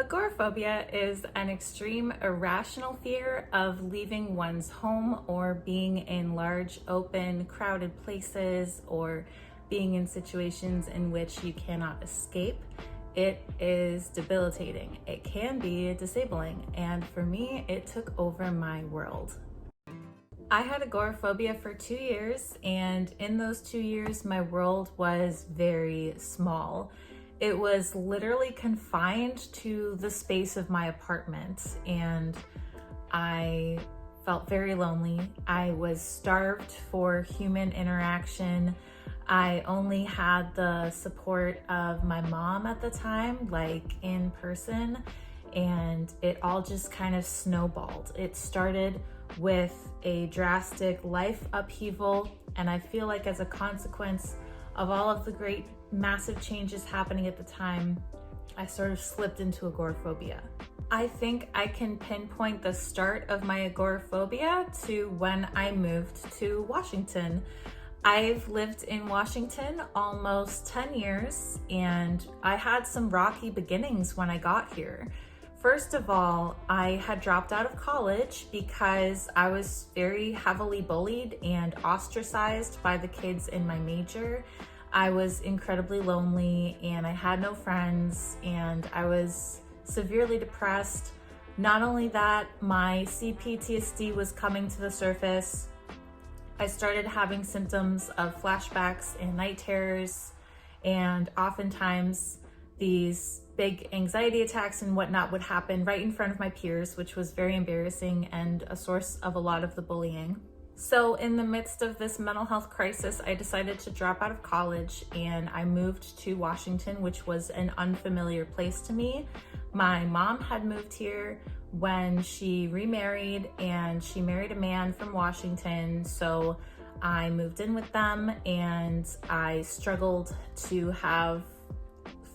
Agoraphobia is an extreme irrational fear of leaving one's home or being in large, open, crowded places or being in situations in which you cannot escape. It is debilitating. It can be disabling, and for me, it took over my world. I had agoraphobia for 2 years, and in those 2 years, my world was very small. It was literally confined to the space of my apartment, and I felt very lonely. I was starved for human interaction. I only had the support of my mom at the time, like in person, and it all just kind of snowballed. It started with a drastic life upheaval, and I feel like as a consequence of all of the great massive changes happening at the time, I sort of slipped into agoraphobia. I think I can pinpoint the start of my agoraphobia to when I moved to Washington. I've lived in Washington almost 10 years, and I had some rocky beginnings when I got here. First of all, I had dropped out of college because I was very heavily bullied and ostracized by the kids in my major. I was incredibly lonely and I had no friends and I was severely depressed. Not only that, my CPTSD was coming to the surface. I started having symptoms of flashbacks and night terrors, and oftentimes these big anxiety attacks and whatnot would happen right in front of my peers, which was very embarrassing and a source of a lot of the bullying. So in the midst of this mental health crisis, I decided to drop out of college and I moved to Washington, which was an unfamiliar place to me. My mom had moved here when she remarried, and she married a man from Washington. So I moved in with them and I struggled to have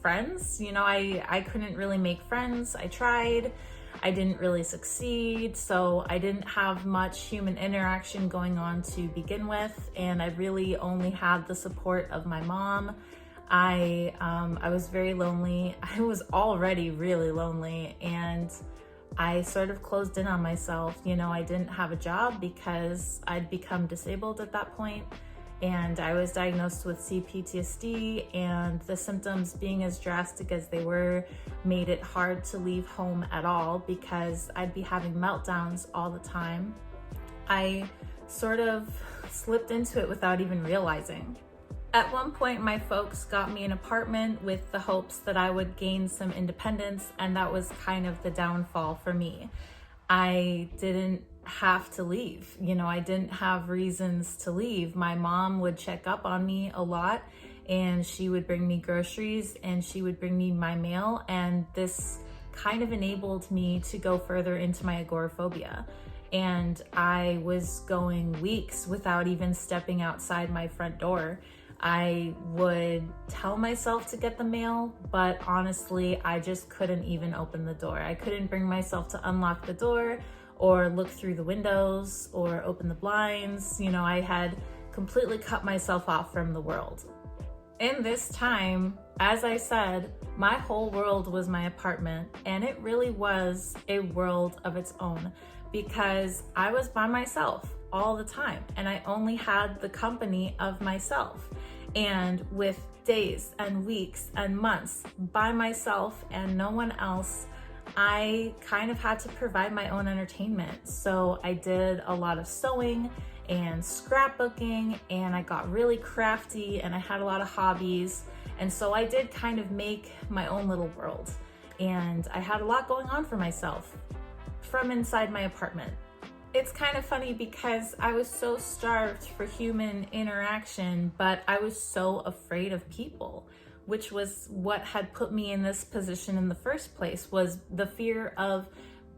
friends. I couldn't really make friends. I tried. I didn't really succeed, so I didn't have much human interaction going on to begin with, and I really only had the support of my mom. I was very lonely. I was already really lonely, and I sort of closed in on myself. I didn't have a job because I'd become disabled at that point, and I was diagnosed with CPTSD, and the symptoms being as drastic as they were made it hard to leave home at all because I'd be having meltdowns all the time. I sort of slipped into it without even realizing. At one point, my folks got me an apartment with the hopes that I would gain some independence, and that was kind of the downfall for me. I didn't have to leave. I didn't have reasons to leave. My mom would check up on me a lot, and she would bring me groceries and she would bring me my mail, and this kind of enabled me to go further into my agoraphobia. And I was going weeks without even stepping outside my front door. I would tell myself to get the mail, but honestly, I just couldn't even open the door. I couldn't bring myself to unlock the door or look through the windows or open the blinds. I had completely cut myself off from the world. In this time, as I said, my whole world was my apartment, and it really was a world of its own because I was by myself all the time, and I only had the company of myself. And with days and weeks and months by myself and no one else, I kind of had to provide my own entertainment. So I did a lot of sewing and scrapbooking, and I got really crafty, and I had a lot of hobbies. And so I did kind of make my own little world, and I had a lot going on for myself from inside my apartment. It's kind of funny because I was so starved for human interaction, but I was so afraid of people, which was what had put me in this position in the first place, was the fear of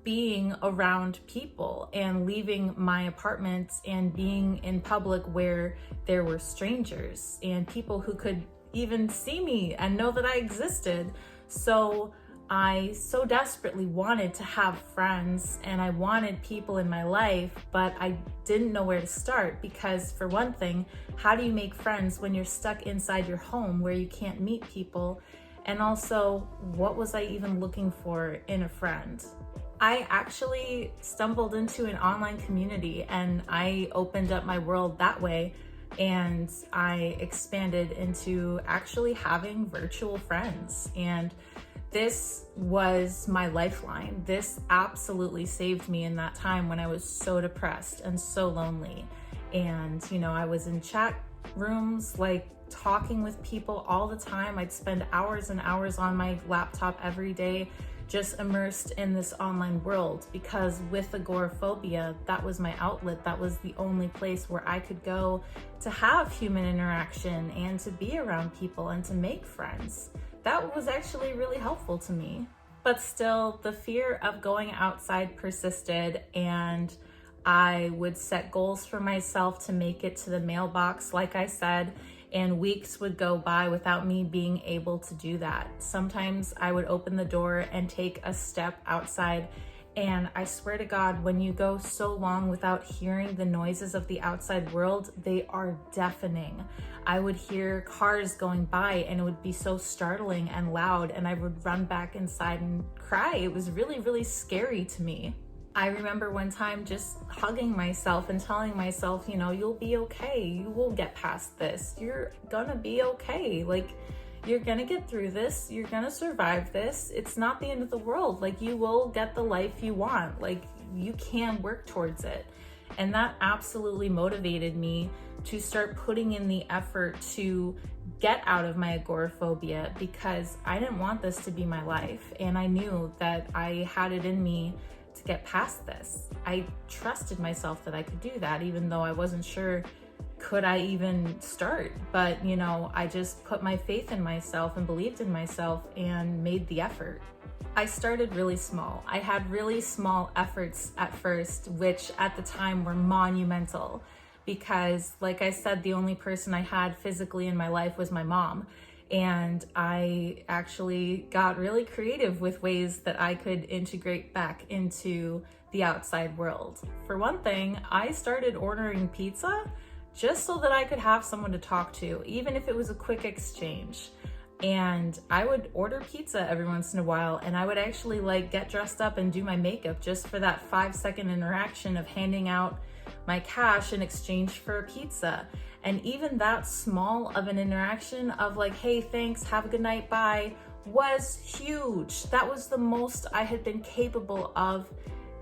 being around people and leaving my apartment and being in public where there were strangers and people who could even see me and know that I existed. So I so desperately wanted to have friends and I wanted people in my life, but I didn't know where to start because, for one thing, how do you make friends when you're stuck inside your home where you can't meet people? And also, what was I even looking for in a friend? I actually stumbled into an online community and I opened up my world that way, and I expanded into actually having virtual friends. And this was my lifeline. This absolutely saved me in that time when I was so depressed and so lonely. And, I was in chat rooms, like talking with people all the time. I'd spend hours and hours on my laptop every day, just immersed in this online world, because with agoraphobia, that was my outlet. That was the only place where I could go to have human interaction and to be around people and to make friends. That was actually really helpful to me. But still, the fear of going outside persisted, and I would set goals for myself to make it to the mailbox, like I said, and weeks would go by without me being able to do that. Sometimes I would open the door and take a step outside, and I swear to God, when you go so long without hearing the noises of the outside world, they are deafening. I would hear cars going by and it would be so startling and loud, and I would run back inside and cry. It was really, really scary to me. I remember one time just hugging myself and telling myself, you'll be okay. You will get past this. You're gonna be okay. Like, you're gonna get through this. You're gonna survive this. It's not the end of the world. Like, you will get the life you want. Like, you can work towards it. And that absolutely motivated me to start putting in the effort to get out of my agoraphobia, because I didn't want this to be my life. And I knew that I had it in me to get past this. I trusted myself that I could do that, even though I wasn't sure could I even start. But I just put my faith in myself and believed in myself and made the effort. I started really small. I had really small efforts at first, which at the time were monumental, because like I said, the only person I had physically in my life was my mom. And I actually got really creative with ways that I could integrate back into the outside world. For one thing, I started ordering pizza just so that I could have someone to talk to, even if it was a quick exchange. And I would order pizza every once in a while, and I would actually get dressed up and do my makeup just for that 5-second interaction of handing out my cash in exchange for a pizza. And even that small of an interaction of hey, thanks, have a good night, bye, was huge. That was the most I had been capable of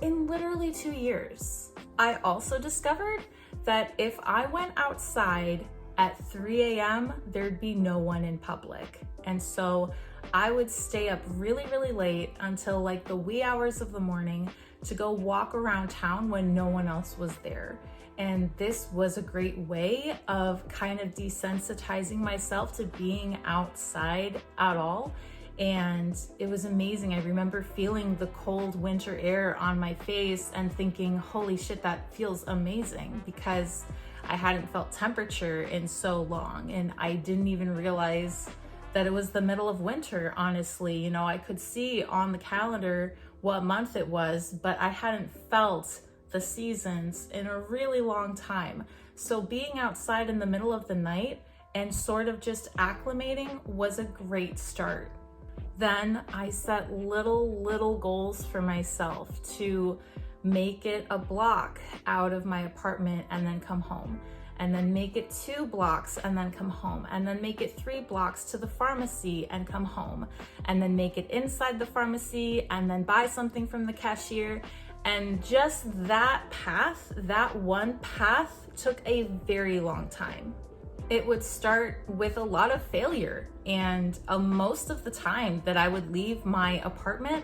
in literally 2 years. I also discovered that if I went outside at 3 a.m., there'd be no one in public. And so I would stay up really, really late until the wee hours of the morning to go walk around town when no one else was there. And this was a great way of kind of desensitizing myself to being outside at all. And it was amazing. I remember feeling the cold winter air on my face and thinking, holy shit, that feels amazing, because I hadn't felt temperature in so long. And I didn't even realize that it was the middle of winter, honestly. I could see on the calendar what month it was, but I hadn't felt the seasons in a really long time. So being outside in the middle of the night and sort of just acclimating was a great start. Then I set little goals for myself to make it a block out of my apartment and then come home, and then make it 2 blocks and then come home, and then make it 3 blocks to the pharmacy and come home, and then make it inside the pharmacy and then buy something from the cashier. And just that one path took a very long time. It would start with a lot of failure, and most of the time that I would leave my apartment,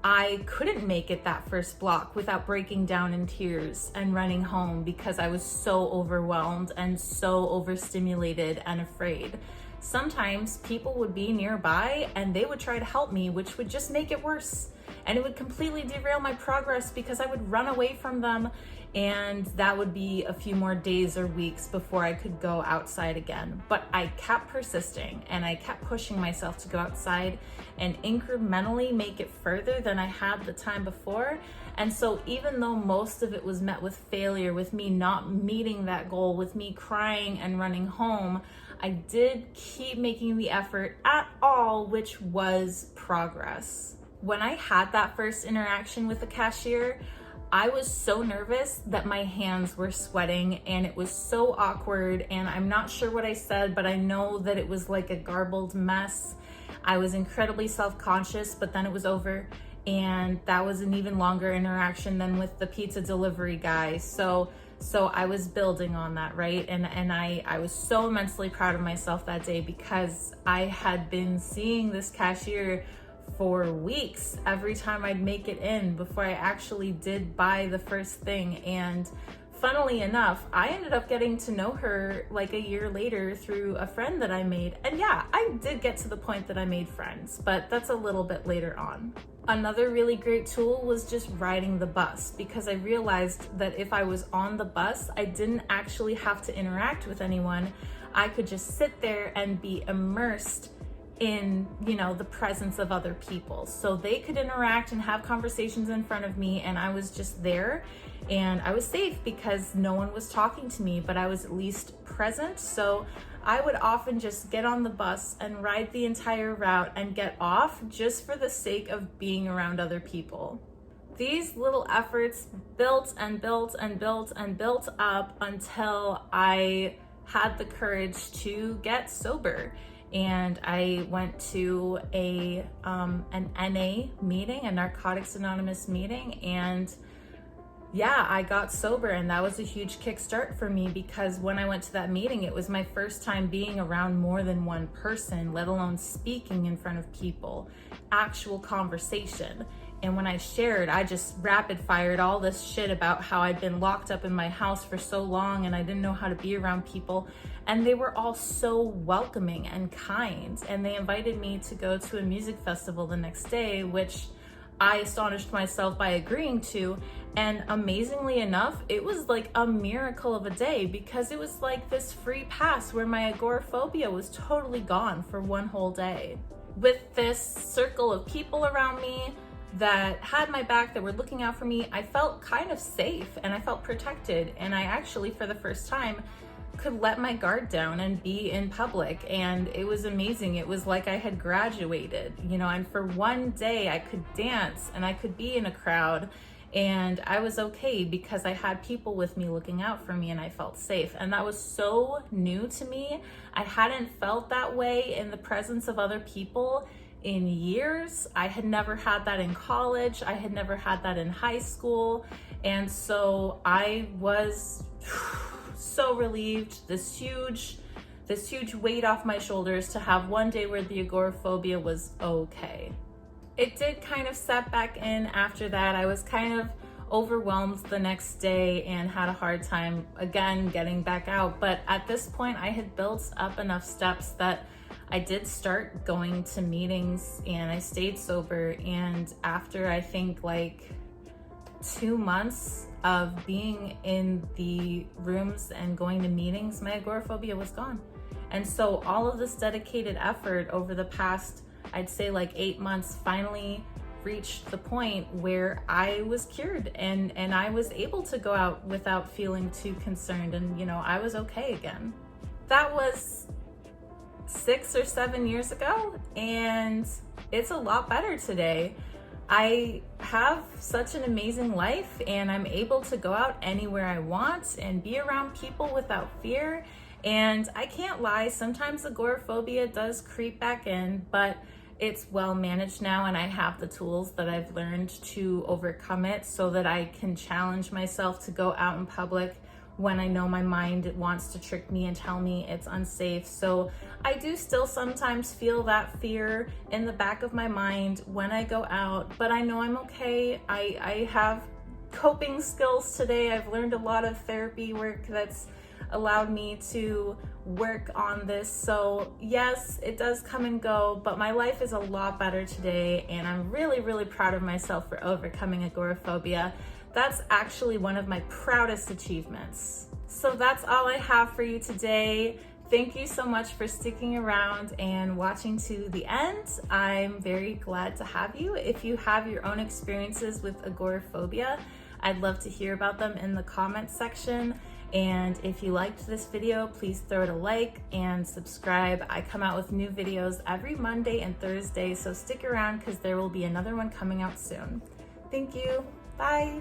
I couldn't make it that first block without breaking down in tears and running home, because I was so overwhelmed and so overstimulated and afraid. Sometimes people would be nearby and they would try to help me, which would just make it worse. And it would completely derail my progress because I would run away from them, and that would be a few more days or weeks before I could go outside again. But I kept persisting and I kept pushing myself to go outside and incrementally make it further than I had the time before. And so even though most of it was met with failure, with me not meeting that goal, with me crying and running home, I did keep making the effort at all, which was progress. When I had that first interaction with the cashier, I was so nervous that my hands were sweating and it was so awkward, and I'm not sure what I said, but I know that it was like a garbled mess. I was incredibly self-conscious, but then it was over, and that was an even longer interaction than with the pizza delivery guy. So I was building on that, right? And I was so immensely proud of myself that day, because I had been seeing this cashier for weeks every time I'd make it in before I actually did buy the first thing. And funnily enough, I ended up getting to know her like a year later through a friend that I made. And yeah, I did get to the point that I made friends, but that's a little bit later on. Another really great tool was just riding the bus, because I realized that if I was on the bus, I didn't actually have to interact with anyone. I could just sit there and be immersed in, the presence of other people. So they could interact and have conversations in front of me, and I was just there, and I was safe because no one was talking to me, but I was at least present. So I would often just get on the bus and ride the entire route and get off just for the sake of being around other people. These little efforts built and built and built and built up until I had the courage to get sober. And I went to an NA meeting, a Narcotics Anonymous meeting, and yeah, I got sober, and that was a huge kickstart for me, because when I went to that meeting, it was my first time being around more than one person, let alone speaking in front of people, actual conversation. And when I shared, I just rapid fired all this shit about how I'd been locked up in my house for so long and I didn't know how to be around people. And they were all so welcoming and kind. And they invited me to go to a music festival the next day, which I astonished myself by agreeing to. And amazingly enough, it was like a miracle of a day, because it was like this free pass where my agoraphobia was totally gone for one whole day. With this circle of people around me that had my back, that were looking out for me, I felt kind of safe and I felt protected. And I actually, for the first time, could let my guard down and be in public. And it was amazing. It was like I had graduated, and for one day I could dance and I could be in a crowd, and I was okay because I had people with me looking out for me and I felt safe. And that was so new to me. I hadn't felt that way in the presence of other people in years. I had never had that in college. I had never had that in high school. And so I was so relieved, this huge weight off my shoulders to have one day where the agoraphobia was okay. It did kind of set back in after that. I was kind of overwhelmed the next day and had a hard time again getting back out. But at this point, I had built up enough steps that I did start going to meetings and I stayed sober. And after I think like 2 months of being in the rooms and going to meetings, my agoraphobia was gone. And so all of this dedicated effort over the past, I'd say like 8 months, finally reached the point where I was cured and I was able to go out without feeling too concerned, and I was okay again. That was 6 or 7 years ago, and it's a lot better today. I have such an amazing life, and I'm able to go out anywhere I want and be around people without fear. And I can't lie, sometimes agoraphobia does creep back in, but it's well managed now, and I have the tools that I've learned to overcome it so that I can challenge myself to go out in public when I know my mind wants to trick me and tell me it's unsafe. So I do still sometimes feel that fear in the back of my mind when I go out, but I know I'm okay. I have coping skills today. I've learned a lot of therapy work that's allowed me to work on this. So yes, it does come and go, but my life is a lot better today, and I'm really, really proud of myself for overcoming agoraphobia. That's actually one of my proudest achievements. So that's all I have for you today. Thank you so much for sticking around and watching to the end. I'm very glad to have you. If you have your own experiences with agoraphobia, I'd love to hear about them in the comments section. And if you liked this video, please throw it a like and subscribe. I come out with new videos every Monday and Thursday, so stick around because there will be another one coming out soon. Thank you. Bye.